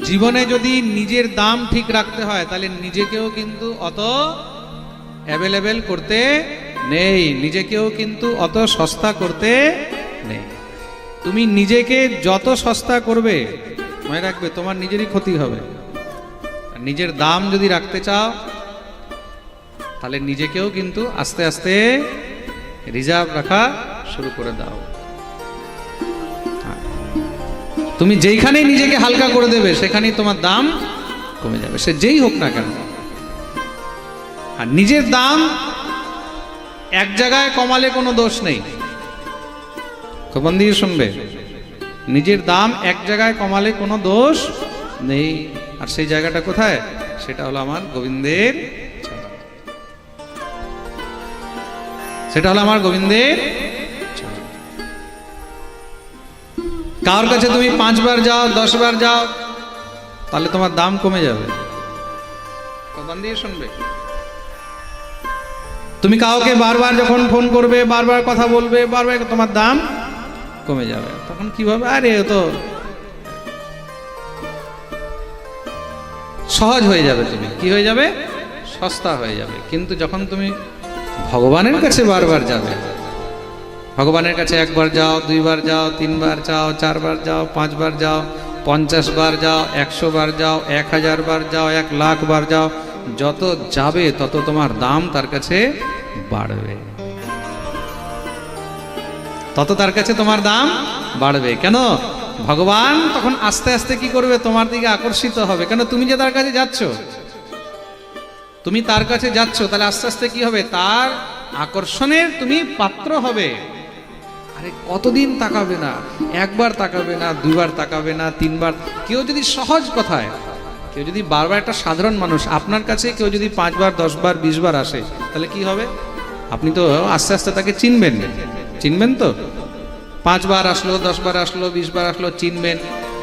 জীবনে যদি নিজের দাম ঠিক রাখতে হয় তাহলে নিজেকেও কিন্তু অত অ্যাভেলেবেল করতে নেই, নিজেকেও কিন্তু অত সস্তা করতে নেই। তুমি নিজেকে যত সস্তা করবে মনে রাখবে তোমার নিজেরই ক্ষতি হবে। নিজের দাম যদি রাখতে চাও তাহলে নিজেকেও কিন্তু আস্তে আস্তে রিজার্ভ রাখা শুরু করে দাও। তুমি যেইখানেই নিজেকে হালকা করে দেবে সেখানেই তোমার দাম কমে যাবে, সে যেই হোক না কেন। আর নিজের দাম এক জায়গায় কমালে কোনো দোষ নেই, খবর দিয়ে শুনবে, নিজের দাম এক জায়গায় কমালে কোনো দোষ নেই। আর সেই জায়গাটা কোথায়? সেটা হলো আমার গোবিন্দের, সেটা হলো আমার গোবিন্দের। কার কাছে তুমি 5 বার যাও 10 বার যাও তাহলে তোমার দাম কমে যাবে, কথা দিয়ে শুনবে। তুমি কাউকে বারবার যখন ফোন করবে, বারবার কথা বলবে, বারবার, তোমার দাম কমে যাবে। তখন কি ভাবে, আরে ও তো সহজ হয়ে যাবে, তুমি কি হয়ে যাবে, সস্তা হয়ে যাবে। কিন্তু যখন তুমি ভগবানের কাছে বারবার যাবে, ভগবানের কাছে 1 বার যাও, 2 বার যাও, 3 বার যাও, 4 বার যাও, 5 বার যাও, 50 বার যাও, 100 বার যাও, 1000 বার যাও, 1 লাখ বার যাও, যত যাবে তত তোমার দাম তার কাছে বাড়বে, তত তার কাছে তোমার দাম বাড়বে। কেন? ভগবান তখন আস্তে আস্তে কি করবে, তোমার দিকে আকর্ষিত হবে। কেন? তুমি যে তার কাছে যাচ্ছ, তুমি তার কাছে যাচ্ছ, তাহলে আস্তে আস্তে কি হবে, তার আকর্ষণের তুমি পাত্র হবে। আরে কতদিন তাকাবে না, 1 বার তাকাবে না, 2 বার তাকাবে না, 3 বার। কেউ যদি সহজ কথায়, কেউ যদি বারবার, একটা সাধারণ মানুষ আপনার কাছে কেউ যদি 5 বার 10 বার 20 বার আসে তাহলে কি হবে? আপনি তো আস্তে আস্তে তাকে চিনবেন, চিনবেন তো। 5 বার আসলো, 10 বার আসলো, 20 বার আসলো, চিনবেন।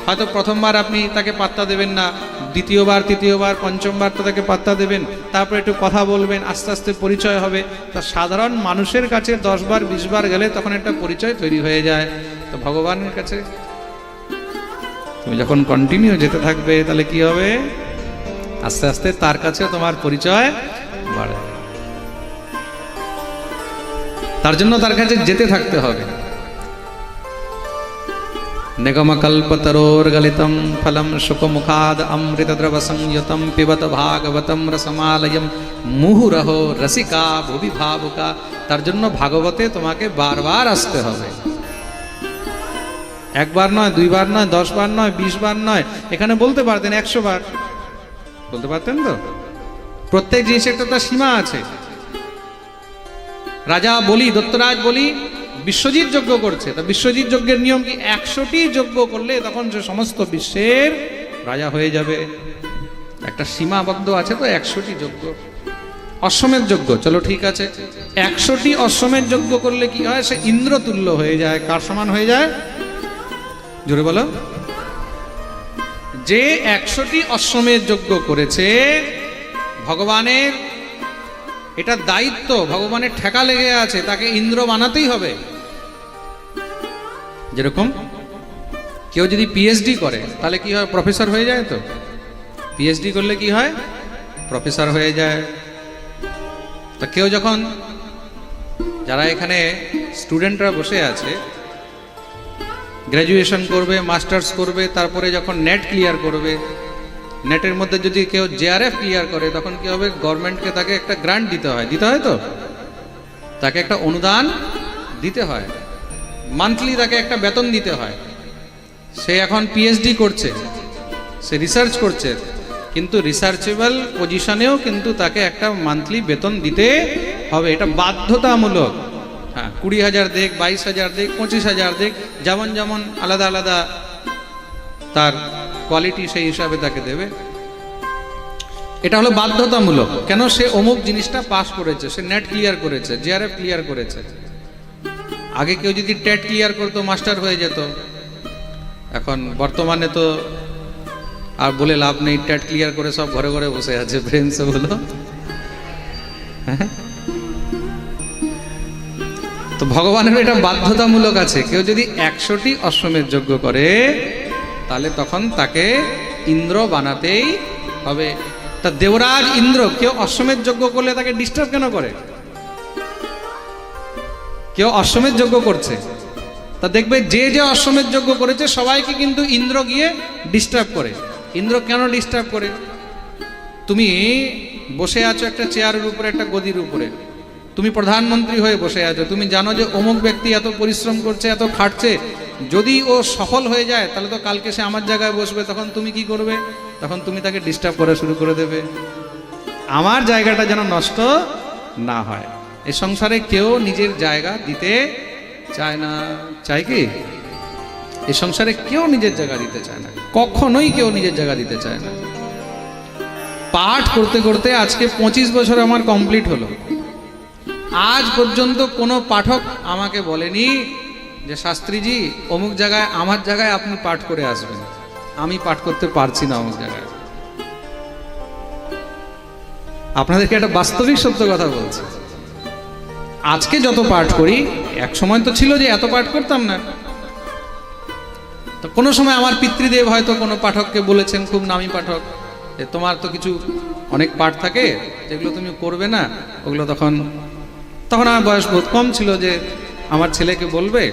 হয়তো প্রথমবার আপনি তাকে পাত্তা দেবেন না, দ্বিতীয়বার, তৃতীয়বার, পঞ্চমবার তো তাকে পাত্তা দেবেন, তারপরে একটু কথা বলবেন, আস্তে আস্তে পরিচয় হবে। তা সাধারণ মানুষের কাছে 10 বার 20 বার গেলে তখন একটা পরিচয় তৈরি হয়ে যায়। তো ভগবানের কাছে তুমি যখন কন্টিনিউ যেতে থাকবে তাহলে কি হবে, আস্তে আস্তে তার কাছে তোমার পরিচয় বাড়ে। তার জন্য তার কাছে যেতে থাকতে হবে। নিগমকল্পতরোর্গলিতম ফলম শুকমুখাদ অমৃতদ্রব সংযুতম পিবত ভাগবতম রসমালয়ম মুহুরহো রসিকা ভুবি ভাবুকা। তার জন্য ভাগবতে তোমাকে বারবার আসতে হবে, 1 বার নয়, 2 বার নয়, 10 বার নয়, 20 বার নয়। এখানে বলতে পারতেন 100 বার, বলতে পারতেন তো। প্রত্যেক জিনিসের একটা তার সীমা আছে। রাজা বলি, দত্তরাজ বলি বিশ্বজিৎ যজ্ঞ করছে, তা বিশ্বজিৎ যজ্ঞের নিয়ম কি? 100টি যজ্ঞ করলে তখন সে সমস্ত বিশ্বের রাজা হয়ে যাবে। একটা সীমাবদ্ধ আছে তো, 100টি যজ্ঞ। অশ্বমেধ যজ্ঞ, চলো ঠিক আছে, 100টি অশ্বমেধ যজ্ঞ করলে কি হয়, সে ইন্দ্রতুল্য হয়ে যায়। কার সমান হয়ে যায়? জোরে বলো। যে 100টি অশ্বমেধ যজ্ঞ করেছে, ভগবানের এটা দায়িত্ব, ভগবানের ঠেকা লেগে আছে, তাকে ইন্দ্র বানাতেই হবে। যেরকম কেউ যদি পিএইচডি করে তাহলে কি হয়, প্রফেসর হয়ে যায়। তো পিএইচডি করলে কি হয়, প্রফেসর হয়ে যায়। তা কেউ যখন, যারা এখানে স্টুডেন্টরা বসে আছে, গ্র্যাজুয়েশন করবে, মাস্টার্স করবে, তারপরে যখন নেট ক্লিয়ার করবে, নেটের মধ্যে যদি কেউ জেআরএফ ক্লিয়ার করে তখন কি হবে, গভর্নমেন্টকে তাকে একটা গ্রান্ট দিতে হয়, দিতে হয় তো, তাকে একটা অনুদান দিতে হয়, মান্থলি তাকে একটা বেতন দিতে হয়। সে এখন পিএইচডি করছে, সে রিসার্চ করছে, কিন্তু রিসার্চেবল পজিশনেও কিন্তু তাকে একটা মান্থলি বেতন দিতে হবে, এটা বাধ্যতামূলক। হ্যাঁ, 20,000 দেখ, 22,000 দেখ, 25,000 দেখ, যেমন যেমন আলাদা আলাদা তার কোয়ালিটি, সেই হিসাবে তাকে দেবে। এটা হলো বাধ্যতামূলক। কেন? সে অমুক জিনিসটা পাস করেছে, সে নেট ক্লিয়ার করেছে, জেআরএফ ক্লিয়ার করেছে। আগে কেউ যদি টেট ক্লিয়ার করতো মাস্টার হয়ে যেত, এখন বর্তমানে তো আর বলে লাভ নেই, টেট ক্লিয়ার করে সব ঘরে ঘরে বসে আছে, ফ্রেন্ডস বলো। তো ভগবানের এটা বাধ্যতামূলক আছে। কেউ যদি 100টি অশ্বমেধ যজ্ঞ করে তাহলে তখন তাকে ইন্দ্র বানাতেই হবে। তা দেবরাজ ইন্দ্র কেউ অশ্বমেধ যজ্ঞ করলে তাকে ডিস্টার্ব কেন করে? কেউ অশ্বমেধ যজ্ঞ করছে, তা দেখবে যে যে অশ্বমেধ যজ্ঞ করেছে সবাইকে কিন্তু ইন্দ্র গিয়ে ডিস্টার্ব করে। ইন্দ্র কেন ডিস্টার্ব করে? তুমি বসে আছো একটা চেয়ারের উপরে, একটা গদির উপরে, তুমি প্রধানমন্ত্রী হয়ে বসে আছো, তুমি জানো যে অমুক ব্যক্তি এত পরিশ্রম করছে, এত খাটছে, যদি ও সফল হয়ে যায় তাহলে তো কালকে সে আমার জায়গায় বসবে, তখন তুমি কি করবে? তখন তুমি তাকে ডিস্টার্ব করা শুরু করে দেবে, আমার জায়গাটা যেন নষ্ট না হয়। এই সংসারে কেউ নিজের জায়গা দিতে চায় না, চায় কি? এই সংসারে কেউ নিজের জায়গা দিতে চায় না, কখনোই কেউ নিজের জায়গা দিতে চায় না। পাঠ করতে করতে আজকে 25 বছর আমার কমপ্লিট হলো, আজ পর্যন্ত কোনো পাঠক আমাকে বলেনি যে শাস্ত্রীজি অমুক জায়গায় আমার জায়গায় আপনি পাঠ করে আসবেন, আমি পাঠ করতে পারছি না অমুক জায়গায়। আপনাদেরকে একটা বাস্তবিক সত্য কথা বলছি, আজকে যত পাঠ করি, এক সময় তো ছিল যে এত পাঠ করতাম না। তো কোনো সময় আমার পিতৃদেব হয়তো কোনো পাঠককে বলেছেন, খুব নামী পাঠক, যে তোমার তো কিছু অনেক পাঠ থাকে যেগুলো তুমি করবে না, ওগুলো তখন আমার বয়স বহুত কম ছিল যে আমার ছেলেকে বলবে,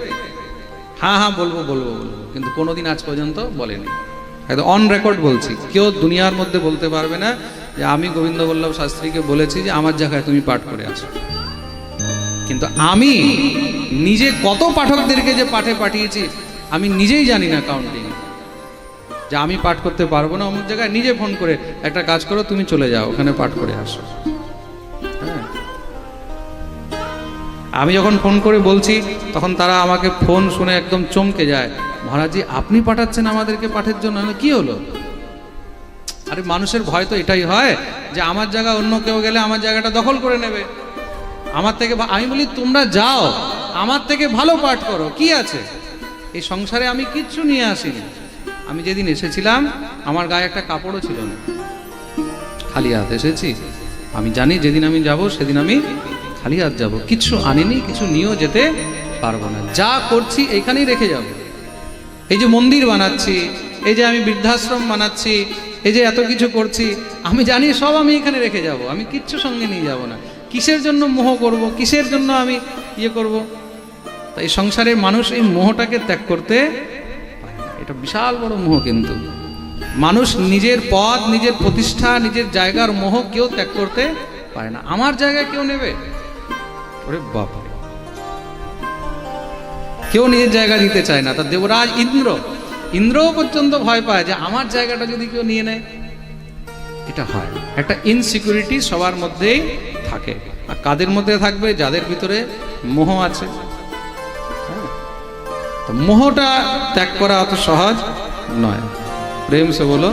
হ্যাঁ হ্যাঁ বলবো বলবো বলবো, কিন্তু কোনোদিন আজ পর্যন্ত বলেনি। একদম অন রেকর্ড বলছি, কেউ দুনিয়ার মধ্যে বলতে পারবে না যে আমি গোবিন্দ বল্লভ শাস্ত্রীকে বলেছি যে আমার জায়গায় তুমি পাঠ করে আসো। কিন্তু আমি নিজে কত পাঠকদেরকে যে পাঠে পাঠিয়েছি আমি নিজেই জানি না কাউন্টিং, যে আমি পাঠ করতে পারবো না অমুক জায়গায়, নিজে ফোন করে একটা কাজ করো তুমি চলে যাও ওখানে পাঠ করে আসো। হ্যাঁ, আমি যখন ফোন করে বলছি তখন তারা আমাকে ফোন শুনে একদম চমকে যায়, মহারাজজি আপনি পাঠাচ্ছেন আমাদেরকে পাঠের জন্য? কি হলো? আরে মানুষের ভয় তো এটাই হয় যে আমার জায়গা অন্য কেউ গেলে আমার জায়গাটা দখল করে নেবে আমার থেকে। আমি বলি তোমরা যাও, আমার থেকে ভালো পাঠ করো, কি আছে? এই সংসারে আমি কিচ্ছু নিয়ে আসিনি। আমি যেদিন এসেছিলাম আমার গায়ে একটা কাপড়ও ছিল না, খালি হাত এসেছি। আমি জানি যেদিন আমি যাব সেদিন আমি খালি হাত যাব, কিছু আনিনি, কিছু নিয়েও যেতে পারবো না। যা করছি এইখানেই রেখে যাব। এই যে মন্দির বানাচ্ছি, এই যে আমি বৃদ্ধাশ্রম বানাচ্ছি, এই যে এত কিছু করছি, আমি জানি সব আমি এখানে রেখে যাব, আমি কিচ্ছু সঙ্গে নিয়ে যাব না। কিসের জন্য মোহ করব, কিসের জন্য আমি করব? তাই সংসারের মানুষ এই মোহটাকে ত্যাগ করতে পারে না। এটা বিশাল বড় মোহ, কিন্তু মানুষ নিজের পদ, নিজের প্রতিষ্ঠা, নিজের জায়গার মোহ কেউ ত্যাগ করতে পারে না। আমার জায়গায় কেউ নেবে? ওরে বাপ, কেউ নিজের জায়গা দিতে চায় না। তা দেবরাজ ইন্দ্রও পর্যন্ত ভয় পায় যে আমার জায়গাটা যদি কেউ নিয়ে নেয়। এটা হয়, একটা ইনসিকিউরিটি সবার মধ্যেই থাকে। আর কাদের মধ্যে থাকবে? যাদের ভিতরে মোহ আছে। তো মোহটা ত্যাগ করা অত সহজ নয়। প্রেম সে বলো।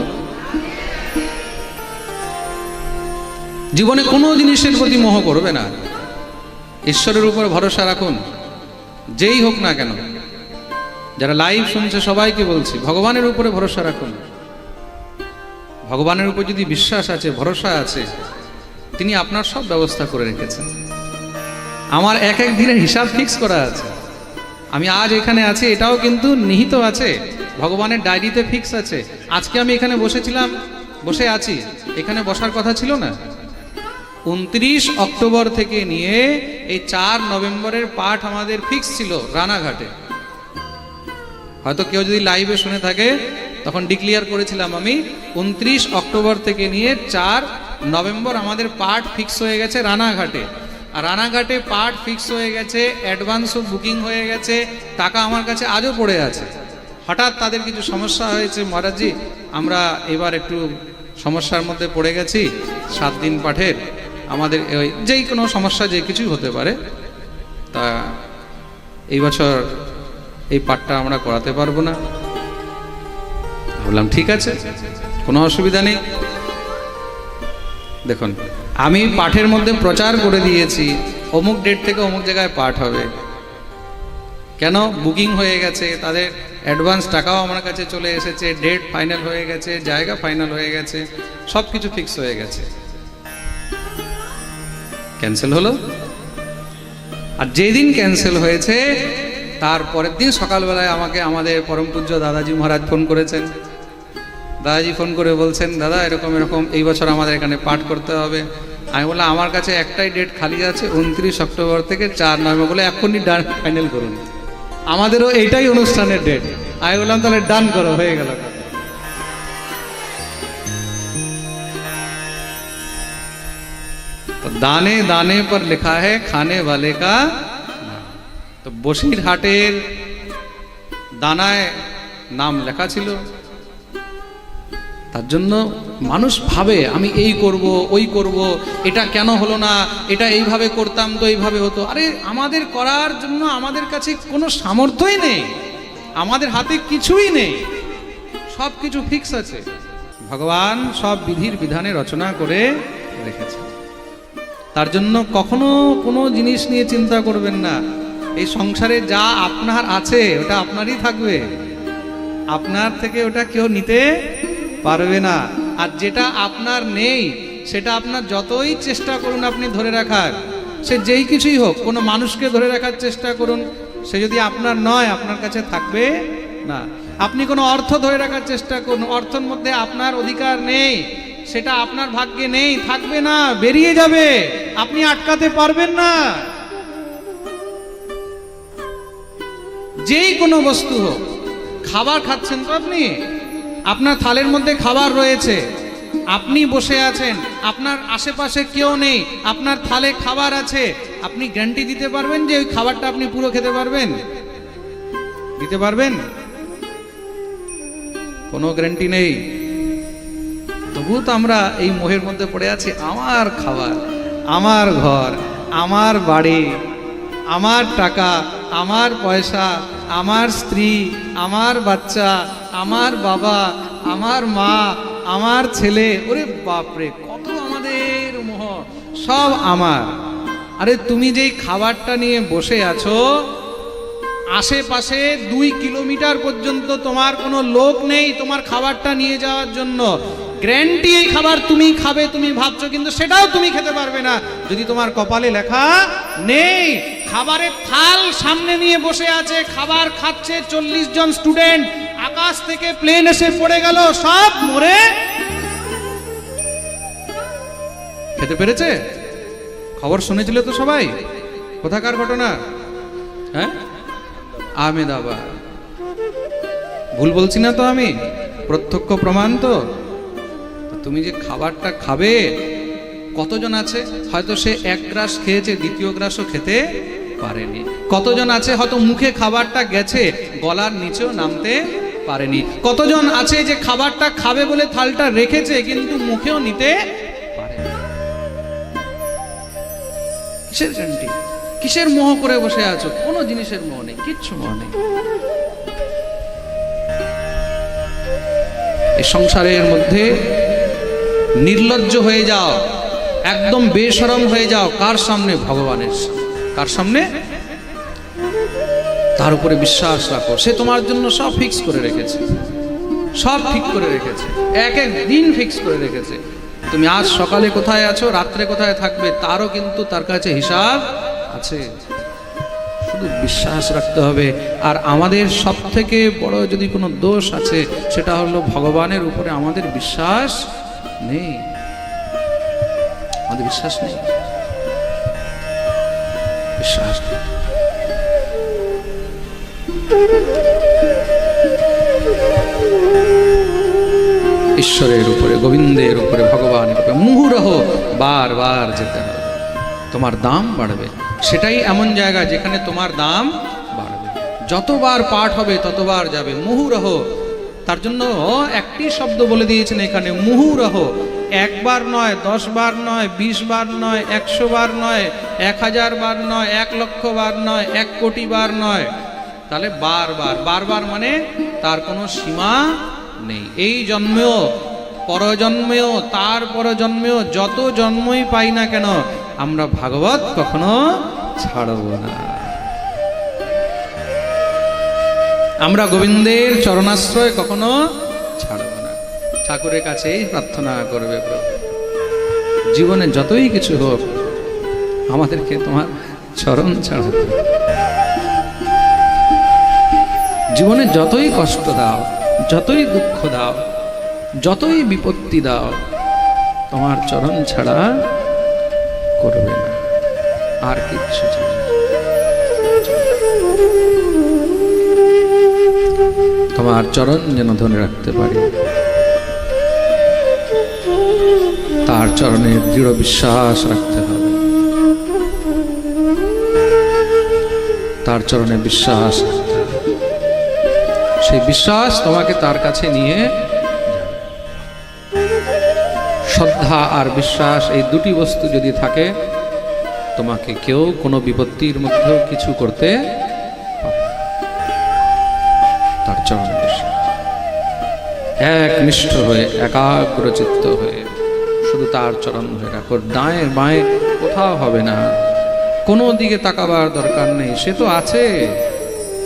জীবনে কোনো জিনিসের প্রতি মোহ করবে না, ঈশ্বরের উপর ভরসা রাখুন, যেই হোক না কেন। যারা লাইভ শুনছে সবাইকে বলছি, ভগবানের উপরে ভরসা রাখুন। ভগবানের উপর যদি বিশ্বাস আছে, ভরসা আছে, তিনি আপনার সব ব্যবস্থা করে রেখেছেন। আমার এক এক দিনের হিসাব ফিক্স করা আছে। আমি আজ এখানে আছি এটাও কিন্তু নিহিত আছে, ভগবানের ডায়েরিতে ফিক্স আছে। আজকে আমি এখানে বসে আছি, এখানে বসার কথা ছিল না। 29 অক্টোবর থেকে নিয়ে এই 4 নভেম্বরের পাঠ আমাদের ফিক্স ছিল রানাঘাটে। হয়তো কেউ যদি লাইভে শুনে থাকে, তখন ডিক্লেয়ার করেছিলাম আমি 29 অক্টোবর থেকে নিয়ে 4 নভেম্বর আমাদের পাঠ ফিক্স হয়ে গেছে রানাঘাটে। আর রানাঘাটে পাঠ ফিক্স হয়ে গেছে, অ্যাডভান্সও বুকিং হয়ে গেছে, টাকা আমার কাছে আজও পড়ে আছে। হঠাৎ তাদের কিছু সমস্যা হয়েছে, মহারাজজি আমরা এবার একটু সমস্যার মধ্যে পড়ে গেছি, 7 দিন পাঠের আমাদের যেই কোনো সমস্যা যে কিছুই হতে পারে, তা এই বছর এই পাঠটা আমরা করাতে পারবো না। বললাম ঠিক আছে, কোনো অসুবিধা নেই। দেখুন, আমি পাঠের মধ্যে প্রচার করে দিয়েছি অমুক ডেট থেকে অমুক জায়গায় পাঠ হবে। কেন? বুকিং হয়ে গেছে, তাদের অ্যাডভান্স টাকাও আমার কাছে চলে এসেছে, ডেট ফাইনাল হয়ে গেছে, জায়গা ফাইনাল হয়ে গেছে, সব কিছু ফিক্স হয়ে গেছে। ক্যান্সেল হলো। আর যেদিন ক্যান্সেল হয়েছে তার পরের দিন সকালবেলায় আমাকে আমাদের পরম পূজ্য দাদাজি মহারাজ ফোন করেছেন দাদাজি ফোন করে বলছেন, দাদা এরকম এরকম এই বছর আমাদের এখানে পাঠ করতে হবে। আমি বললাম আমার কাছে একটাই ডেট খালি আছে, 29 অক্টোবর থেকে 4 নভেম্বর, বলে এখনই ডান ফাইনাল করুন, আমাদেরও এইটাই অনুষ্ঠানের ডেট। আমি বললাম তাহলে ডান করো, হয়ে গেল। তো দানে দানে পর লেখা है খানে वाले का। তো বসিরহাটের দানায় নাম লেখা ছিল, তার জন্য মানুষ ভাবে আমি এই করব ওই করব, এটা কেন হলো না, এটা এইভাবে করতাম তো এইভাবে হতো। আরে আমাদের করার জন্য আমাদের কাছে কোনো সামর্থ্যই নেই, আমাদের হাতে কিছুই নেই, সব কিছু ফিক্স আছে। ভগবান সব বিধির বিধানে রচনা করে রেখেছে। তার জন্য কখনো কোনো জিনিস নিয়ে চিন্তা করবেন না। এই সংসারে যা আপনার আছে ওটা আপনারই থাকবে, আপনার থেকে ওটা কেউ নিতে পারবে না। আর যেটা আপনার নেই সেটা আপনার যতই চেষ্টা করুন আপনি ধরে রাখার, সে যেই কিছুই হোক, কোনো মানুষকে ধরে রাখার চেষ্টা করুন, সে যদি আপনার নয় আপনার কাছে থাকবে না। আপনি কোনো অর্থ ধরে রাখার চেষ্টা করুন, অর্থের মধ্যে আপনার অধিকার নেই, সেটা আপনার ভাগ্যে নেই, থাকবে না, বেরিয়ে যাবে, আপনি আটকাতে পারবেন না। যেই কোনো বস্তু হোক, খাবার খাচ্ছেন তো আপনি, আপনার থালের মধ্যে খাবার রয়েছে, আপনি বসে আছেন, আপনার আশেপাশে কেউ নেই, আপনার থালে খাবার আছে, আপনি গ্যারান্টি দিতে পারবেন যে ওই খাবারটা আপনি পুরো খেতে পারবেন? দিতে পারবেন? কোনো গ্যারান্টি নেই। তবুও তো আমরা এই মোহের মধ্যে পড়ে আছি, আমার খাবার, আমার ঘর, আমার বাড়ি, আমার টাকা, আমার পয়সা, আমার স্ত্রী, আমার বাচ্চা, আমার বাবা, আমার মা, আমার ছেলে। ওরে বাপরে, কত আমাদের মোহ, সব আমার। আরে তুমি যেই খাবারটা নিয়ে বসে আছো, আশেপাশে 2 কিলোমিটার পর্যন্ত তোমার কোনো লোক নেই তোমার খাবারটা নিয়ে যাওয়ার জন্য। গ্যারান্টি এই খাবার তুমি খাবে, তুমি ভাবছো, কিন্তু সেটাও তুমি খেতে পারবে না যদি তোমার কপালে লেখা নেই। খাবারের থাল সামনে নিয়ে বসে আছে, খাবার খাচ্ছে 40 জন স্টুডেন্ট, আকাশ থেকে প্লেন এসে পড়ে গেল, সব মরে খেতে পেরেছে? খবর শুনেছিল তো সবাই? কোথাকার ঘটনা? হ্যাঁ, আহমেদাবাদ। ভুল বলছি না তো আমি? প্রত্যক্ষ প্রমাণ তো। তুমি যে খাবারটা খাবে, কতজন আছে হয়তো সে 1 গ্রাস খেয়েছে, দ্বিতীয় গ্রাসও খেতে পারেনি। কতজন আছে হয়তো মুখে খাবারটা গেছে, গলার নিচেও নামতে পারেনি। কতজন আছে যে খাবারটা খাবে বলে থালটা রেখেছে কিন্তু মুখেও নিতে পারেনি। কিসের গ্যারান্টি? কিসের মোহ করে বসে আছো? কোনো জিনিসের মোহ নেই, কিচ্ছু মোহ নেই। এই সংসারের মধ্যে নির্লজ্জ হয়ে যাও, একদম বেশরম হয়ে যাও। কার সামনে? ভগবানের সামনে। কার সামনে? তার উপরে বিশ্বাস রাখো, সে তোমার জন্য সব ফিক্স করে রেখেছে, সব ঠিক করে রেখেছে, এক এক দিন ফিক্স করে রেখেছে। তুমি আজ সকালে কোথায় আছো, রাত্রে কোথায় থাকবে, তারও কিন্তু তার কাছে হিসাব আছে। শুধু বিশ্বাস রাখতে হবে। আর আমাদের সব থেকে বড় যদি কোনো দোষ আছে, সেটা হলো ভগবানের উপরে আমাদের বিশ্বাস নেই। আমাদের বিশ্বাস নেই, বিশ্বাস নেই। ঈশ্বরের উপরে, গোবিন্দের উপরে, ভগবানের উপরে মুহুরহ বারবার যেতে হবে, তোমার দাম বাড়বে। সেটাই এমন জায়গা যেখানে তোমার দাম বাড়বে। যতবার পাঠ হবে ততবার যাবে মুহুরহ। তার জন্য একটি শব্দ বলে দিয়েছেন এখানে, মুহুরহ। 1 বার নয়, 10 বার নয়, 20 বার নয়, 100 বার নয়, 1000 বার নয়, 1 লক্ষ বার নয়, 1 কোটি বার নয়। তাহলে বারবার, বারবার মানে তার কোনো সীমা নেই। এই জন্মেও, পরজন্মেও, তার পরজন্মেও, যত জন্মই পাই না কেন, আমরা ভাগবত কখনো ছাড়ব না। আমরা গোবিন্দের চরণাশ্রয় কখনো ছাড়ব না। ঠাকুরের কাছেই প্রার্থনা করবে, প্রভু জীবনে যতই কিছু হোক আমাদেরকে তোমার চরণ ছাড়াতে। জীবনে যতই কষ্ট দাও, যতই দুঃখ দাও, যতই বিপত্তি দাও তোমার চরণ ছাড়া করবে না, আর কিচ্ছু চাই না। তোমার চরণ যেন ধরে রাখতে পারি, তার চরণে দৃঢ় বিশ্বাস রাখতে হবে, তার চরণে বিশ্বাস রাখতে হবে। সেই বিশ্বাস তোমাকে তার কাছে নিয়ে যাবে। শ্রদ্ধা আর বিশ্বাস, এই দুটি বস্তু যদি থাকে, তোমাকে কেউ কোনো বিপত্তির মধ্যেও কিছু করতে পারে না। তার চরণে বিশ্বাস, একনিষ্ঠ হয়ে একাগ্রচিত্ত হয়ে শুধু তার চরণ ধরে রাখো। ডায়ে বাঁয়ে কোথাও হবে না, কোনো দিকে তাকাবার দরকার নেই। সে তো আছে,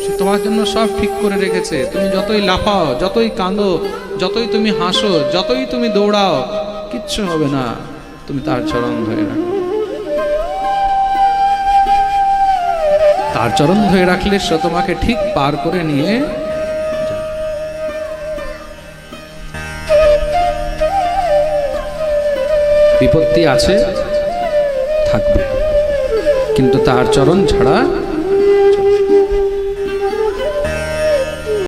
সে তোমার জন্য সব ঠিক করে রেখেছে। তুমি যতই লাফাও, যতই কাঁদো, যতই তুমি হাসো, যতই তুমি দৌড়াও, কিচ্ছু হবে না। তুমি তার চরণ ধরে রাখো। তার চরণ ধরে রাখলে সে তোমাকে ঠিক পার করে নিয়ে যাবে। বিপত্তি আছে, থাকবে, কিন্তু তার চরণ ছাড়া